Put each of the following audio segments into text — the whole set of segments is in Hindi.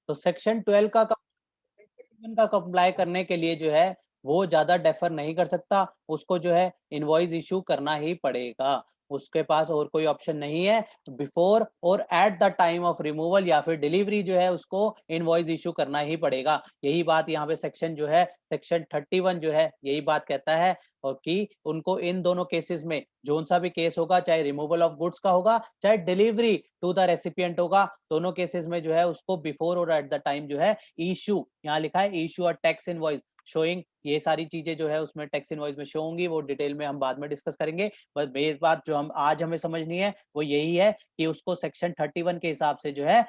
तो सेक्शन 12 का कंप्लाई करने के लिए जो है वो ज्यादा डेफर नहीं कर सकता, उसको जो है इनवॉइस इशू करना ही पड़ेगा, उसके पास और कोई ऑप्शन नहीं है। बिफोर और at the time of removal या फिर डिलीवरी जो है उसको इनवॉइस इशू करना ही पड़ेगा। यही बात यहाँ पे सेक्शन जो है सेक्शन 31 जो है यही बात कहता है, और कि उनको इन दोनों केसेस में जोन सा भी केस होगा, चाहे रिमूवल ऑफ गुड्स का होगा चाहे डिलीवरी टू द रेसिपिएंट होगा, दोनों केसेस में जो है उसको बिफोर और एट द टाइम जो है इशू, यहाँ लिखा है issue a tax invoice showing, ये सारी चीजें जो है उसमें टैक्स इनवॉइस में शो होंगी, वो डिटेल में हम बाद में डिस्कस करेंगे। बस मेन बात जो हम आज हमें समझनी है वो यही है कि उसको सेक्शन 31 के हिसाब से जो है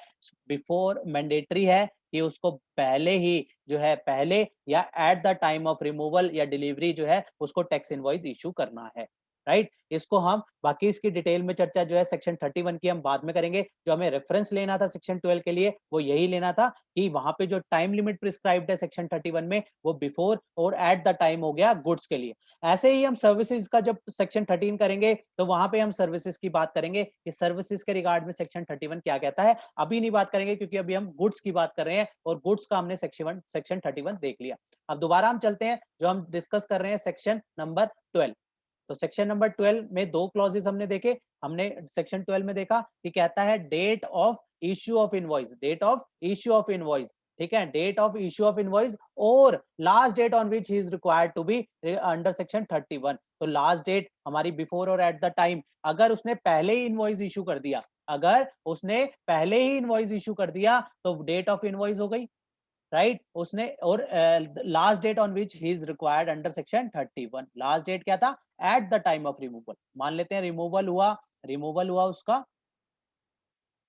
बिफोर मैंडेटरी है कि उसको पहले ही जो है पहले या eight the time of removal या डिलीवरी जो है उसको टैक्स इनवॉइस इशू करना है, राइट। इसको हम बाकी इसकी डिटेल में चर्चा जो है सेक्शन 31 की हम बाद में करेंगे। जो हमें रेफरेंस लेना था सेक्शन 12 के लिए वो यही लेना था कि वहां पे जो टाइम लिमिट प्रिस्क्राइब्ड है सेक्शन 31 में वो बिफोर और एट द टाइम हो गया गुड्स के लिए। ऐसे ही हम सर्विसेज का जब सेक्शन 13 करेंगे तो वहां पे हम सर्विसेज की बात करेंगे कि सर्विसेज के रिगार्ड में सेक्शन 31 क्या कहता है। अभी नहीं बात करेंगे क्योंकि अभी हम गुड्स की बात कर रहे हैं और गुड्स का हमने सेक्शन 31 देख लिया। अब दोबारा हम चलते हैं, जो हम डिस्कस कर रहे हैं सेक्शन नंबर 12। तो सेक्शन नंबर 12 में दो क्लॉजेस हमने देखे। हमने सेक्शन 12 में देखा कि कहता है date of issue of invoice, date of issue of invoice, ठीक है, date of issue of invoice और last date on which he is required to be under section 31। तो लास्ट डेट हमारी बिफोर और एट द टाइम, अगर उसने पहले ही इनवॉइस इशू कर दिया, अगर उसने पहले ही इनवॉइस इशू कर दिया तो डेट ऑफ इनवॉइस हो गई, राइट। उसने और last date on which he is required under section 31, last date क्या था, at the time of removal. मान लेते हैं रिमूवल हुआ, रिमूवल हुआ उसका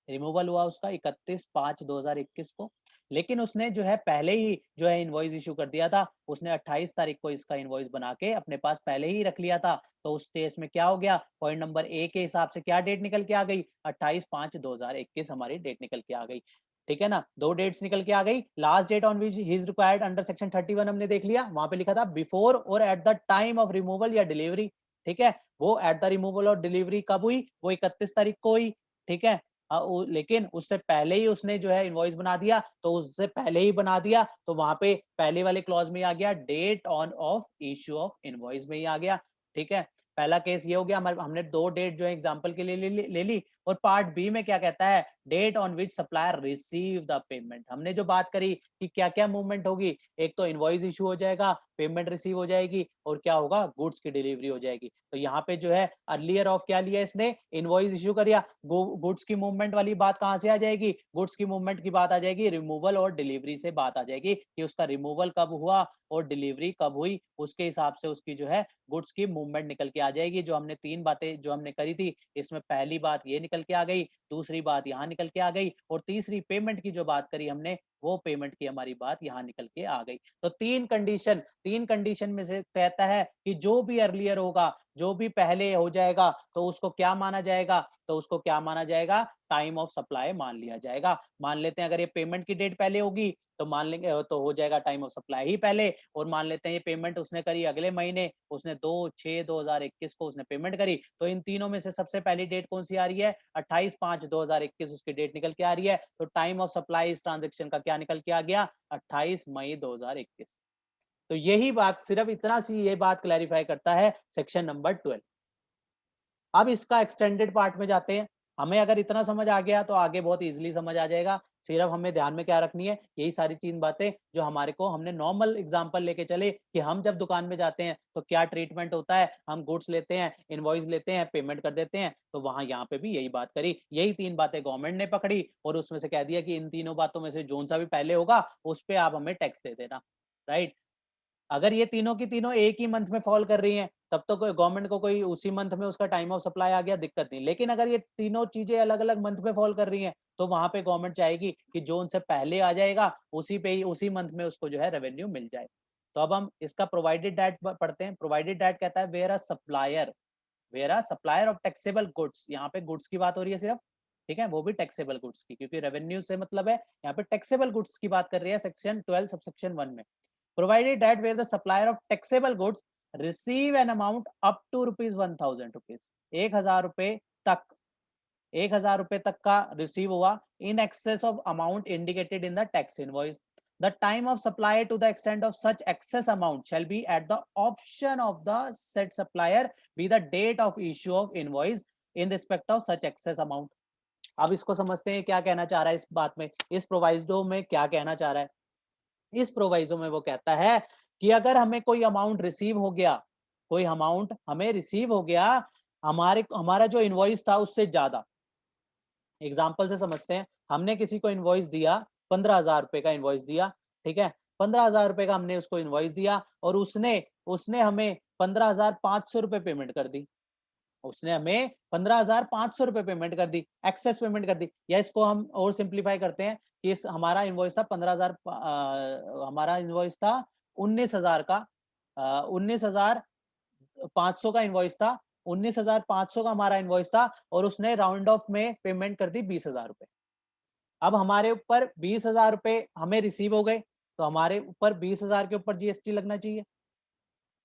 रिमूवल हुआ उसका 31/5/2021 को, लेकिन उसने जो है पहले ही जो है इनवॉइस इशू कर दिया था, उसने 28 तारीख को इसका इनवॉइस बना के अपने पास पहले ही रख लिया था। तो उस केस में क्या हो गया, पॉइंट नंबर ए के हिसाब से क्या डेट निकल के आ गई, 28/5/2021 हमारी डेट निकल के आ गई, ठीक है ना। दो डेट्स निकल के आ गई। Last date on which he is required under section 31 हमने देख लिया, वहां पे लिखा था बिफोर और at the time of removal या डिलीवरी, ठीक है। वो एट द रिमूवल और डिलीवरी कब हुई, वो 31 तारीख को हुई, ठीक है। लेकिन उससे पहले ही उसने जो है इनवॉइस बना दिया, तो उससे पहले ही बना दिया तो वहां पे पहले वाले क्लॉज में आ गया date on of issue of invoice में ही आ गया, ठीक है। पहला केस ये हो गया, हमने दो डेट जो है एग्जांपल के लिए ले ली। और पार्ट बी में क्या कहता है, date on which supplier receive the payment. हमने जो बात करी कि क्या क्या मूवमेंट होगी, एक तो इनवॉइस इशू हो जाएगा, पेमेंट रिसीव हो जाएगी और क्या होगा, गुड्स की डिलीवरी हो जाएगी। तो यहाँ पे जो है अर्लियर ऑफ क्या लिया इसने, इनवॉइस इशू करिया। गुड्स की मूवमेंट वाली बात कहां से आ जाएगी, गुड्स की मूवमेंट की बात आ जाएगी रिमूवल और डिलीवरी से बात आ जाएगी कि उसका रिमूवल कब हुआ और डिलीवरी कब हुई, उसके हिसाब से उसकी जो है गुड्स की मूवमेंट निकल के आ जाएगी। जो हमने तीन बातें जो हमने करी थी, इसमें पहली बात ये निकल के आ गई, दूसरी बात यहाँ निकल के आ गई और तीसरी पेमेंट की जो बात करी हमने, वो पेमेंट की हमारी बात यहाँ निकल के आ गई। तो तीन कंडीशन में से कहता है कि जो भी अर्लियर होगा, जो भी पहले हो जाएगा तो उसको क्या माना जाएगा, तो उसको क्या माना जाएगा, टाइम ऑफ सप्लाई मान लिया जाएगा। मान लेते हैं अगर ये पेमेंट की डेट पहले होगी तो मान लेंगे तो हो जाएगा टाइम ऑफ सप्लाई ही पहले। और मान लेते हैं ये पेमेंट उसने करी अगले महीने, उसने 2/6/2021 को उसने पेमेंट करी, तो इन तीनों में से सबसे पहली डेट कौन सी आ रही है, 28/5/2021 उसकी डेट निकल के आ रही है। तो टाइम ऑफ सप्लाई इस ट्रांजेक्शन का क्या निकल के आ गया, 28 मई 2021। तो यही बात, सिर्फ इतना सी ये बात क्लैरिफाई करता है सेक्शन नंबर 12। अब इसका एक्सटेंडेड पार्ट में जाते हैं। हमें अगर इतना समझ आ गया तो आगे बहुत इजीली समझ आ जाएगा। सिर्फ हमें ध्यान में क्या रखनी है, यही सारी तीन बातें जो हमारे को हमने नॉर्मल एग्जांपल लेके चले कि हम जब दुकान में जाते हैं तो क्या ट्रीटमेंट होता है, हम गुड्स लेते हैं, इनवॉइस लेते हैं, पेमेंट कर देते हैं। तो वहां यहाँ पे भी यही बात करी, यही तीन बातें गवर्नमेंट ने पकड़ी और उसमें से कह दिया कि इन तीनों बातों में से जोन सा भी पहले होगा उस पर आप हमें टैक्स दे देना, राइट। अगर ये तीनों की तीनों एक ही मंथ में फॉल कर रही हैं तब तो गवर्नमेंट को कोई उसी मंथ में उसका टाइम ऑफ सप्लाई आ गया, दिक्कत नहीं। लेकिन अगर ये तीनों चीजें अलग अलग मंथ में फॉल कर रही हैं तो वहां पे गवर्नमेंट चाहेगी कि जो उनसे पहले आ जाएगा उसी पे ही उसी मंथ में उसको जो है रेवेन्यू मिल जाए। तो अब हम इसका प्रोवाइडेड डेट पढ़ते हैं। प्रोवाइडेड डेट कहता है where a supplier of taxable goods, यहाँ पे गुड्स की बात हो रही है सिर्फ, ठीक है, वो भी टैक्सेबल गुड्स की, क्योंकि रेवेन्यू से मतलब है, यहाँ पे टैक्सेबल गुड्स की बात कर रही है सेक्शन 12 सबसेक्शन 1 में। provided that where the supplier of taxable goods receive an amount up to rupees 1000 rupees, 1000 रुपए तक, ₹1000 तक का रिसीव हुआ in excess of amount indicated in the tax invoice, the time of supply to the extent of such excess amount shall be at the option of the set supplier be the date of issue of invoice in respect of such excess amount. अब इसको समझते हैं क्या कहना चाह रहा है इस बात में, इस प्रोवाइजो में क्या कहना चाह रहा है। इस प्रोवाइजो में वो कहता है कि अगर हमें कोई अमाउंट रिसीव हो गया, कोई अमाउंट हमें रिसीव हो गया, हमारा जो इनवॉइस था उससे ज्यादा। एग्जाम्पल से समझते हैं, हमने किसी को इनवॉइस दिया, 15,000 रुपए का इनवॉइस दिया, ठीक है, 15,000 रुपए का हमने उसको इनवॉइस दिया और उसने उसने हमें 15,500 रुपए पेमेंट कर दी, उसने हमें 15,500 रुपए पेमेंट कर दी, एक्सेस पेमेंट कर दी। या इसको हम और सिंप्लीफाई करते हैं कि इस हमारा इनवॉइस था 15,000, हमारा इनवॉइस था 19,000 का, 19,500 का इनवॉइस था, 19,500 का हमारा इनवॉइस था और उसने राउंड ऑफ में पेमेंट कर दी 20,000 रुपए। अब हमारे ऊपर 20,000 रुपए हमें रिसीव हो गए, तो हमारे ऊपर 20,000 के ऊपर जीएसटी लगना चाहिए,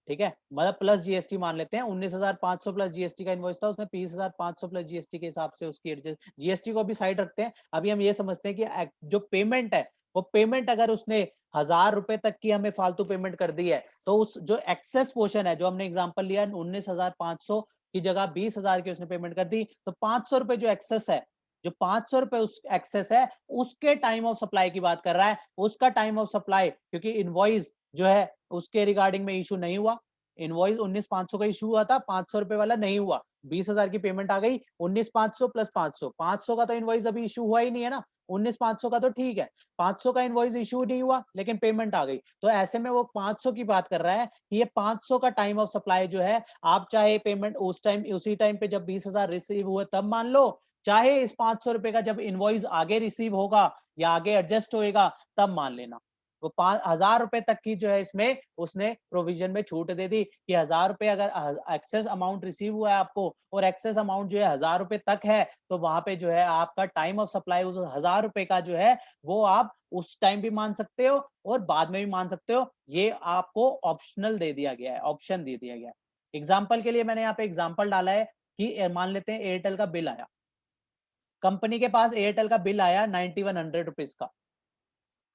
ठीक है, मतलब प्लस जीएसटी मान लेते हैं, 19,500 प्लस जीएसटी का इनवॉइस था, उसने 20,500 प्लस जीएसटी के हिसाब से उसकी एडजस्ट, जीएसटी को भी साइड रखते हैं। अभी हम ये समझते हैं कि जो पेमेंट है, वो पेमेंट अगर उसने 1,000 रुपए तक की हमें फालतू पेमेंट कर दी है, तो उस जो एक्सेस पोर्शन है, जो हमने एग्जांपल लिया 19,500 की जगह 20,000 की उसने पेमेंट कर दी, तो 500 रुपए जो एक्सेस है, जो 500 रुपए उस एक्सेस है, उसके टाइम ऑफ सप्लाई की बात कर रहा है, उसका टाइम ऑफ सप्लाई, क्योंकि इनवॉइस जो है उसके रिगार्डिंग में इशू नहीं हुआ, इनवॉइस 19,500 का इशू हुआ था, 500 रुपए वाला नहीं हुआ, 20,000 की पेमेंट आ गई, 19,500 प्लस 500, 500 का तो इनवॉइस अभी इशू हुआ ही नहीं है ना, 19,500 का तो ठीक है, 500 का इनवॉइस इशू नहीं हुआ लेकिन पेमेंट आ गई, तो ऐसे में वो 500 की बात कर रहा है कि ये 500 का टाइम ऑफ सप्लाई जो है, आप चाहे पेमेंट उस टाइम उसी टाइम पे जब 20,000 रिसीव हुए तब मान लो, चाहे इस 500 रुपए का जब इनवॉइस आगे रिसीव होगा या आगे एडजस्ट होएगा तब मान लेना। वो 5,000 रुपए तक की जो है इसमें उसने प्रोविजन में छूट दे दी कि 1,000 रुपए अगर एक्सेस अमाउंट रिसीव हुआ है आपको और एक्सेस अमाउंट जो है 1,000 रुपए तक है, तो वहां पे जो है आपका टाइम ऑफ सप्लाई उस 1,000 रुपए का जो है वो आप उस टाइम भी मान सकते हो और बाद में भी मान सकते हो, ये आपको ऑप्शनल दे दिया गया है, ऑप्शन दे दिया गया है। एग्जाम्पल के लिए मैंने यहाँ पे एग्जाम्पल डाला है कि मान लेते हैं एयरटेल का बिल आया, कंपनी के पास एयरटेल का बिल आया 9100 रुपीज का,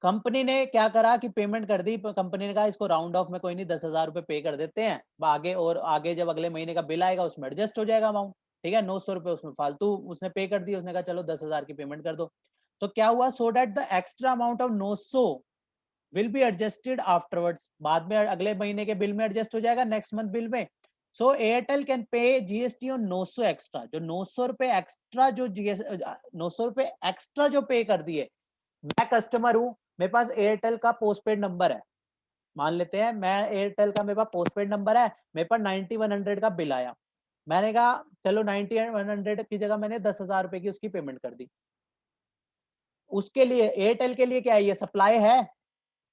कंपनी ने क्या करा कि पेमेंट कर दी, कंपनी ने कहा इसको राउंड ऑफ में कोई नहीं 10,000 रुपए पे कर देते हैं, आगे और आगे जब अगले महीने का बिल आएगा उसमें एडजस्ट हो जाएगा अमाउंट, ठीक है, 900 रुपए उसमें फालतू उसने पे कर दी, उसने कहा चलो 10,000 की पेमेंट कर दो। तो क्या हुआ, so that the extra amount of 900 will be adjusted afterwards, बाद में अगले महीने के बिल में एडजस्ट हो जाएगा, नेक्स्ट मंथ बिल में। So Airtel can pay GST on 900 extra, जो 900 रुपए एक्स्ट्रा जो जीएस 900 रुपए एक्स्ट्रा जो पे कर दिए, मैं कस्टमर हूं, मेरे पास एयरटेल का पोस्टपेड नंबर है, मान लेते हैं मैं एयरटेल का मेरे पास पोस्टपेड नंबर है, मेरे पास 9100 का बिल आया, मैंने कहा चलो 9100 की जगह मैंने 10,000 रुपए की उसकी पेमेंट कर दी, उसके लिए एयरटेल के लिए क्या है, ये सप्लाई है,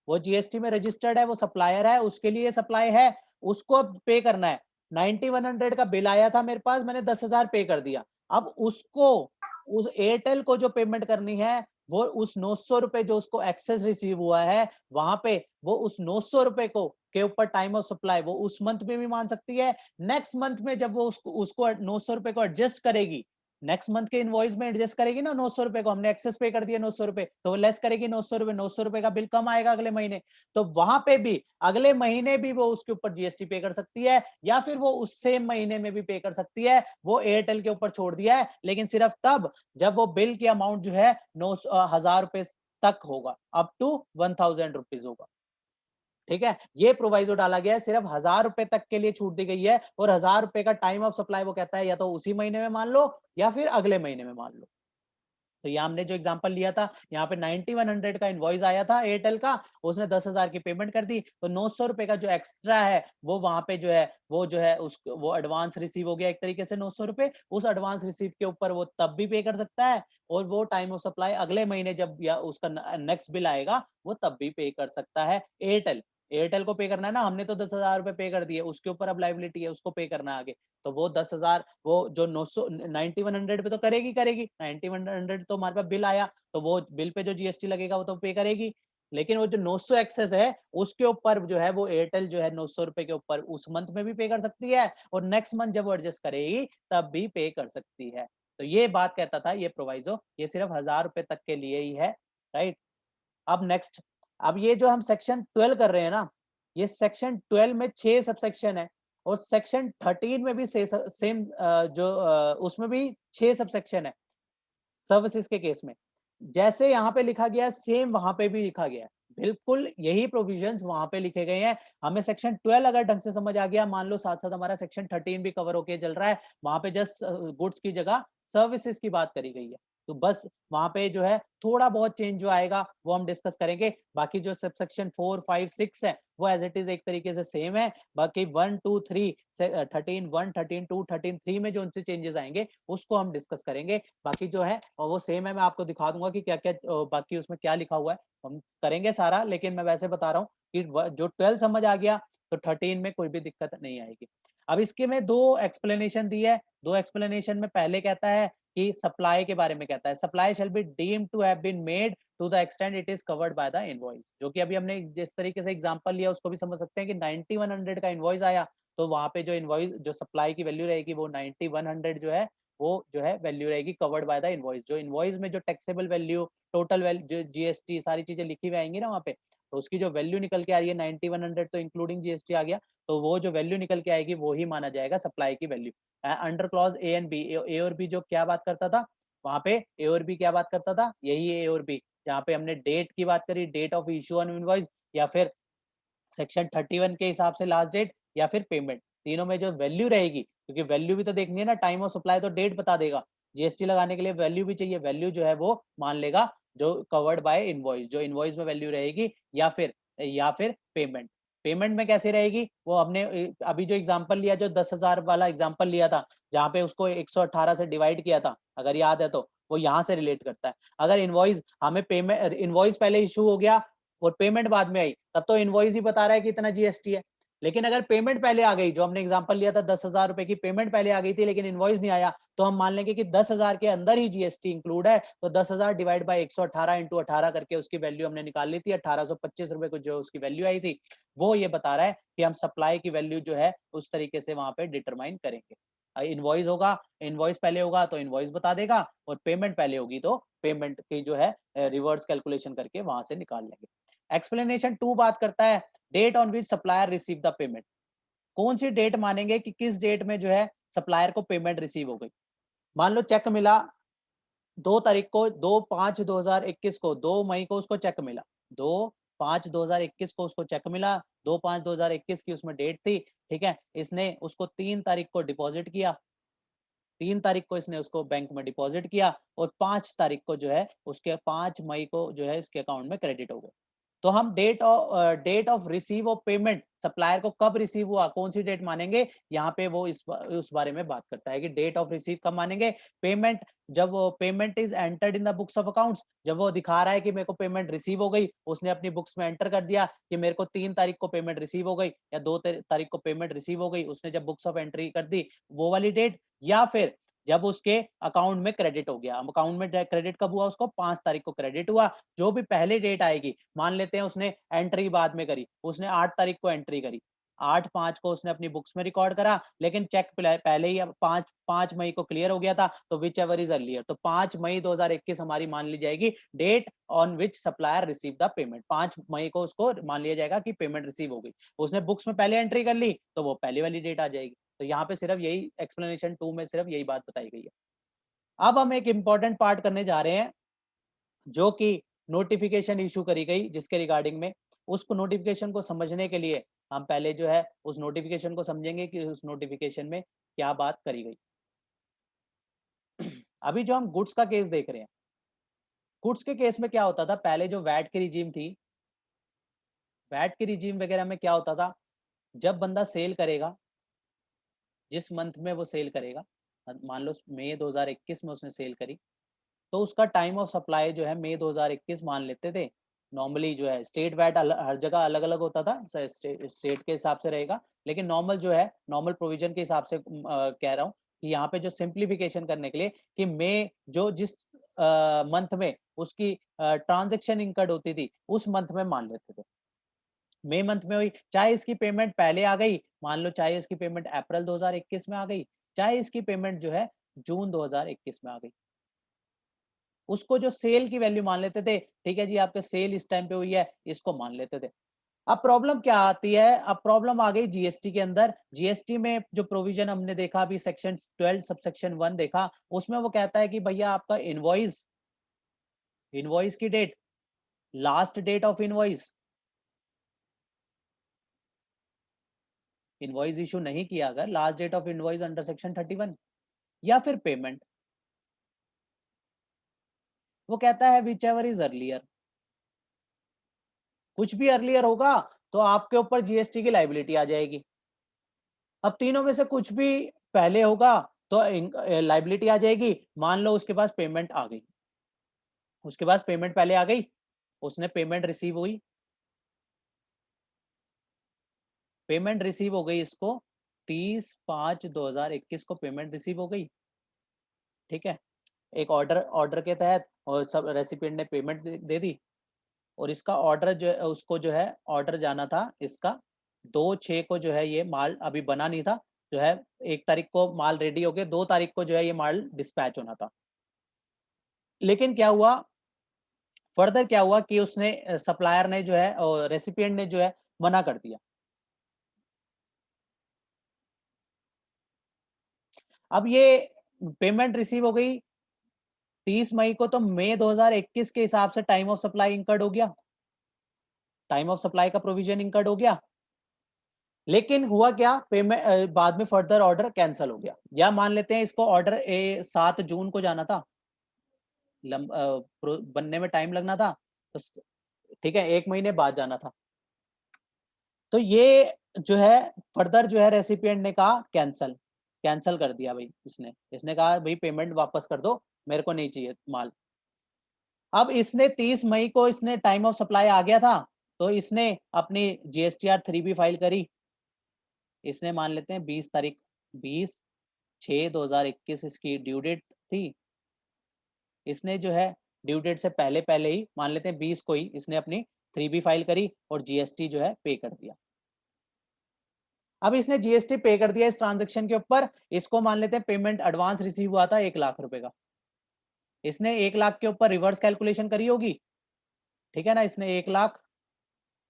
वो जीएसटी में रजिस्टर्ड है, वो सप्लायर है, उसके लिए सप्लाई है, उसको पे करना है। 9100 का बिल आया था मेरे पास, मैंने 10,000 पे कर दिया, अब उसको उस एयरटेल को जो पेमेंट करनी है वो उस 900 रुपए जो उसको एक्सेस रिसीव हुआ है वहां पे वो उस 900 रुपए को के ऊपर टाइम ऑफ सप्लाई वो उस मंथ में भी मान सकती है, नेक्स्ट मंथ में जब वो उसको 900 रुपए को एडजस्ट करेगी, नेक्स्ट मंथ के इनवॉइस में एडजस्ट करेगी ना, 900 रुपए को हमने एक्सेस पे कर दिया 900 रुपए, तो वो लेस करेगी 900 रुपए, 900 रुपए का बिल कम आएगा अगले महीने, तो वहां पे भी अगले महीने भी वो उसके ऊपर जीएसटी पे कर सकती है या फिर वो उस सेम महीने में भी पे कर सकती है, वो एयरटेल के ऊपर छोड़ दिया है, लेकिन सिर्फ तब जब वो बिल की अमाउंट जो है 9,000 रुपए तक होगा, अप टू 1,000 रुपीज होगा, ठीक है, ये प्रोवाइजो डाला गया है, सिर्फ 1,000 रुपए तक के लिए छूट दी गई है और 1,000 रुपए का टाइम ऑफ सप्लाई वो कहता है या तो उसी महीने में मान लो या फिर अगले महीने में मान लो। तो यहाँ हमने जो एग्जांपल लिया था, यहाँ पे 9100 का इनवॉइस आया था एयरटेल का, उसने 10,000 की पेमेंट कर दी, तो 900 रुपए का जो एक्स्ट्रा है वो वहां पे जो है वो एडवांस रिसीव हो गया एक तरीके से 900 रुपए, उस एडवांस रिसीव के ऊपर वो तब भी पे कर सकता है और वो टाइम ऑफ सप्लाई अगले महीने जब या उसका नेक्स्ट बिल आएगा वो तब भी पे कर सकता है। एयरटेल एयरटेल को पे करना है ना, हमने तो 10,000 रुपए पे कर दिए, उसके ऊपर अब लाइबिलिटी है, उसको पे करना है आगे, तो वो 10,000 वो जो 900 9100 पे तो करेगी करेगी, 9100 तो हमारे पास बिल आया तो वो बिल पे जो जीएसटी लगेगा वो तो पे करेगी, लेकिन वो जो 900 एक्सेस है उसके ऊपर जो है वो एयरटेल जो है 900 रुपए के ऊपर उस मंथ में भी पे कर सकती है और नेक्स्ट मंथ जब वो एडजस्ट करेगी तब भी पे कर सकती है। तो ये बात कहता था ये प्रोवाइजो, ये सिर्फ 1000 रुपए तक के लिए ही है, राइट। अब नेक्स्ट, अब ये जो हम सेक्शन 12 कर रहे हैं ना, ये सेक्शन 12 में 6 सबसेक्शन है और सेक्शन 13 में भी सेम उसमें भी 6 सबसेक्शन है सर्विसेज के केस में। जैसे यहाँ पे लिखा गया है सेम वहां पे भी लिखा गया है, बिल्कुल यही प्रोविजंस वहां पे लिखे गए हैं। हमें सेक्शन 12 अगर ढंग से समझ आ गया, मान लो साथ साथ हमारा सेक्शन 13 भी कवर होके चल रहा है, वहां पे जस्ट गुड्स की जगह सर्विसेज की बात करी गई है, तो बस वहां पे जो है थोड़ा बहुत चेंज जो आएगा वो हम डिस्कस करेंगे। बाकी जो सब सेक्शन 4, 5, 6 है वो एज इट इज एक तरीके से सेम है। बाकी 1, 2, 3 13(1), 13(2), 13(3) में जो उनसे चेंजेस आएंगे उसको हम डिस्कस करेंगे। बाकी जो है और वो सेम है, मैं आपको दिखा दूंगा कि क्या क्या बाकी उसमें क्या लिखा हुआ है, हम करेंगे सारा। लेकिन मैं वैसे बता रहा हूँ कि जो 12 समझ आ गया तो 13 में कोई भी दिक्कत नहीं आएगी। अब इसके में 2 एक्सप्लेनेशन दी है। 2 एक्सप्लेनेशन में पहले कहता है कि सप्लाई के बारे में कहता है, supply shall be deemed to have been made to the extent it is covered by the invoice. जो कि अभी हमने जिस तरीके से एग्जांपल लिया उसको भी समझ सकते हैं कि 9100 का इनवॉइस आया, तो वहां पे जो इनवॉइस जो सप्लाई की वैल्यू रहेगी वो 9100 जो है वो जो है वैल्यू रहेगी कवर्ड बाय द इनवॉइस। जो इनवॉइस में जो टैक्सेबल वैल्यू, टोटल वैल्यू, जो जीएसटी सारी चीजें लिखी हुई आएंगी ना वहाँ पे, तो उसकी जो वैल्यू निकल के आ रही है 9100 तो इंक्लूडिंग जीएसटी आ गया, तो वो जो वैल्यू निकल के आएगी वो ही माना जाएगा सप्लाई की value. Under clause A and B, A और बी जो क्या बात करता था वहां पे, ए और बी क्या बात करता था, यही ए और बी, जहाँ पे हमने डेट की बात करी, date of issue on invoice, या फिर सेक्शन 31 के हिसाब से लास्ट डेट, या फिर पेमेंट, तीनों में जो वैल्यू रहेगी, क्योंकि वैल्यू भी तो देखनी है ना, टाइम ऑफ सप्लाई तो डेट बता देगा, जीएसटी लगाने के लिए वैल्यू भी चाहिए, वैल्यू जो है वो मान लेगा जो कवर्ड बाय इनवॉइस, जो इनवॉइस में वैल्यू रहेगी, या फिर पेमेंट। पेमेंट में कैसे रहेगी वो हमने अभी जो एग्जांपल लिया, जो 10,000 वाला एग्जांपल लिया था, जहाँ पे उसको 118 से डिवाइड किया था, अगर याद है तो वो यहाँ से रिलेट करता है। अगर इनवॉइस हमें पेमेंट, इनवॉइस पहले इशू हो गया और पेमेंट बाद में आई, तब तो इनवॉइस ही बता रहा है कि इतना जीएसटी है। लेकिन अगर पेमेंट पहले आ गई, जो हमने एग्जांपल लिया था 10,000 रुपए की पेमेंट पहले आ गई थी लेकिन इनवॉइस नहीं आया, तो हम मान लेंगे कि 10,000 के अंदर ही जीएसटी इंक्लूड है, तो 10,000 डिवाइड बाय 118 इंटू 18 करके उसकी वैल्यू हमने निकाल ली थी, 1825 रुपए को जो उसकी वैल्यू आई थी, वो ये बता रहा है कि हम सप्लाई की वैल्यू जो है उस तरीके से वहां पे डिटरमाइन करेंगे। इनवॉइस होगा, इनवॉइस पहले होगा तो इनवॉइस बता देगा, और पेमेंट पहले होगी तो पेमेंट की जो है रिवर्स कैलकुलेशन करके वहां से निकाल लेंगे। एक्सप्लेनेशन 2 बात करता है date on which supplier receive the payment. कौन सी डेट मानेंगे कि किस डेट में जो है सप्लायर को पेमेंट रिसीव हो गई। मान लो चेक मिला 2 तारीख को, 2/5/2021 को, 2 मई को उसको चेक मिला, 2/5/2021 को उसको चेक मिला, 2/5/2021 की उसमें डेट थी, ठीक है। इसने उसको 3 तारीख को डिपॉजिट किया, 3 तारीख को इसने उसको बैंक में डिपॉजिट किया, और 5 तारीख को जो है उसके 5 मई को जो है इसके अकाउंट में क्रेडिट हो गए। तो हम date of receive of payment, supplier को कब रिसीव हुआ, कौन सी डेट मानेंगे, यहाँ पे वो उस बारे में बात करता है कि डेट ऑफ रिसीव कब मानेंगे। पेमेंट, जब payment is entered in the books of accounts, जब वो दिखा रहा है कि मेरे को पेमेंट रिसीव हो गई, उसने अपनी बुक्स में एंटर कर दिया कि मेरे को 3 तारीख को पेमेंट रिसीव हो गई, या 2 तारीख को पेमेंट रिसीव हो गई, उसने जब बुक्स ऑफ एंट्री कर दी वो वाली डेट, या फिर जब उसके अकाउंट में क्रेडिट हो गया। अकाउंट में क्रेडिट कब हुआ, उसको 5 तारीख को क्रेडिट हुआ, जो भी पहले डेट आएगी, मान लेते हैं उसने एंट्री बाद में करी, उसने 8 तारीख को एंट्री करी, 8/5 को उसने अपनी बुक्स में रिकॉर्ड करा, लेकिन चेक पहले ही 5 मई को क्लियर हो गया था, तो विच एवर इज अर्लियर, तो 5 मई 2021 हमारी मान ली जाएगी date on which supplier receive the payment. 5 मई को उसको मान लिया जाएगा कि पेमेंट रिसीव हो गई, उसने बुक्स में पहले एंट्री कर ली तो वो पहले वाली डेट आ जाएगी। तो यहाँ पे सिर्फ यही एक्सप्लेनेशन 2 में सिर्फ यही बात बताई गई है। अब हम एक इंपॉर्टेंट पार्ट करने जा रहे हैं, जो कि नोटिफिकेशन इशू करी गई जिसके रिगार्डिंग में, उसको नोटिफिकेशन को समझने के लिए हम पहले जो है उस नोटिफिकेशन को समझेंगे कि उस नोटिफिकेशन में क्या बात करी गई। अभी जो हम गुड्स का केस देख रहे हैं, गुड्स के केस में क्या होता था, पहले जो वैट की रिजीम थी, वैट की रिजीम वगैरह में क्या होता था, जब बंदा सेल करेगा, जिस मंथ में वो सेल करेगा, मान लो मई 2021 में उसने सेल करी, तो उसका टाइम ऑफ सप्लाई जो है मई 2021 मान लेते थे। नॉर्मली जो है स्टेट वैट हर जगह अलग अलग होता था, स्टेट के हिसाब से रहेगा, लेकिन नॉर्मल जो है नॉर्मल प्रोविजन के हिसाब से कह रहा हूँ कि यहाँ पे जो सिंप्लीफिकेशन करने के लिए कि मई जो जिस मंथ में उसकी ट्रांजेक्शन इनकर्ड होती थी उस मंथ में मान लेते थे। मई मंथ में हुई, चाहे इसकी पेमेंट पहले आ गई, मान लो चाहे इसकी पेमेंट अप्रैल 2021 में आ गई, चाहे इसकी पेमेंट जो है जून 2021 में आ गई। उसको जो सेल की वैल्यू मान लेते थे, ठीक है जी आपके सेल इस टाइम पे हुई है, इसको मान लेते थे। अब प्रॉब्लम क्या आती है, अब प्रॉब्लम आ गई जीएसटी के अंदर। जीएसटी में जो प्रोविजन हमने देखा अभी सेक्शन 12 सबसेक्शन 1 देखा, उसमें वो कहता है कि भैया आपका इनवॉइस, इनवॉइस की date, last date of invoice, invoice issue नहीं किया अगर, last date of invoice under section 31, या फिर पेमेंट, वो कहता है विच एवर इज अर्लियर। कुछ भी अर्लियर होगा तो आपके ऊपर जीएसटी की लाइबिलिटी आ जाएगी। अब तीनों में से कुछ भी पहले होगा तो लाइबिलिटी आ जाएगी। मान लो उसके पास पेमेंट आ गई, उसके पास पेमेंट पहले आ गई, उसने पेमेंट रिसीव हुई, पेमेंट रिसीव हो गई इसको 30/5/2021 को पेमेंट रिसीव हो गई, ठीक है। एक ऑर्डर, ऑर्डर के तहत और सब रेसिपिएंट ने पेमेंट दे दी, और इसका ऑर्डर जो है उसको जो है ऑर्डर जाना था इसका 2/6 को, जो है ये माल अभी बना नहीं था, जो है 1 तारीख को माल रेडी हो गया, 2 तारीख को जो है ये माल डिस्पैच होना था। लेकिन क्या हुआ, फर्दर क्या हुआ कि उसने सप्लायर ने जो है और रेसिपिएंट ने जो है मना कर दिया। अब ये पेमेंट रिसीव हो गई 30 मई को, तो मई 2021 के हिसाब से टाइम ऑफ सप्लाई इंकर्ड हो गया, टाइम ऑफ सप्लाई का प्रोविजन इंकर्ड हो गया। लेकिन हुआ क्या, पेमेंट बाद में फर्दर ऑर्डर कैंसिल हो गया, या मान लेते हैं इसको ऑर्डर 7 जून को जाना था, बनने में टाइम लगना था, तो ठीक है 1 महीने बाद जाना था। तो ये जो है फर्दर जो है रेसिपिएंट ने कहा कैंसल, कैंसल कर दिया भाई, इसने कहा भाई पेमेंट वापस कर दो, मेरे को नहीं चाहिए माल। अब इसने 30 मई को इसने टाइम ऑफ सप्लाई आ गया था, तो इसने अपनी जीएसटीआर 3B फाइल करी। इसने मान लेते हैं 20 तारीख, 20/6/2021 इसकी ड्यू डेट थी। इसने जो है ड्यू डेट से पहले पहले ही मान लेते हैं 20 को ही इसने अपनी 3B फाइल करी और जीएसटी जो है पे कर दिया। अब इसने जीएसटी पे कर दिया इस ट्रांजेक्शन के ऊपर, इसको मान लेते हैं पेमेंट एडवांस रिसीव हुआ था 1 लाख रुपए का। इसने 1 लाख के ऊपर रिवर्स कैलकुलेशन करी होगी, ठीक है ना। इसने 1 लाख